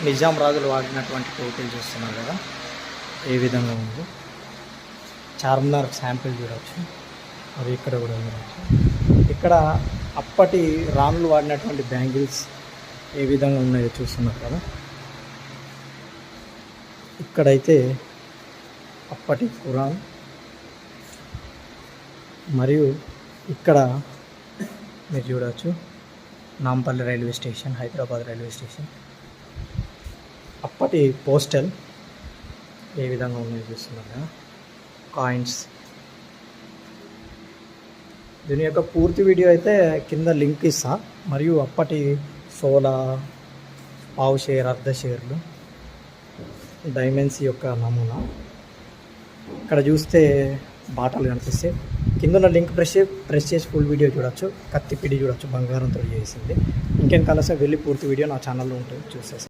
నిజాం రాజులు వాడినటువంటి టోపీలు చూస్తున్నారు కదా, ఏ విధంగా ఉంది. చార్మినార్ శాంపిల్ చూడవచ్చు, అది ఇక్కడ కూడా చూడవచ్చు. ఇక్కడ అప్పటి రాణులు వాడినటువంటి బ్యాంగిల్స్ ఏ విధంగా ఉన్నాయో చూస్తున్నారు కదా. ఇక్కడైతే అప్పటి ఖురాన్, మరియు ఇక్కడ మీరు చూడవచ్చు Nampally railway station, Hyderabad railway station. అప్పటి పోస్టల్ ఏ విధంగా ఉన్నాయో చూస్తున్నారు కదా, కాయిన్స్. దీని యొక్క పూర్తి వీడియో అయితే కింద లింక్ ఇస్తా. మరియు అప్పటి సోలా, పావు షేర్, అర్ధ షేర్లు, డైమండ్స్ యొక్క నమూనా. ఇక్కడ చూస్తే బాటలు కనిపిస్తే కింద లింక్ ప్రెస్ చేసి ఫుల్ వీడియో చూడొచ్చు. కత్తి పిడి చూడొచ్చు, బంగారంతో చేసింది. ఇంకేం కలిసే వెళ్ళి పూర్తి వీడియో నా ఛానల్లో ఉంటుంది, చూసేసి.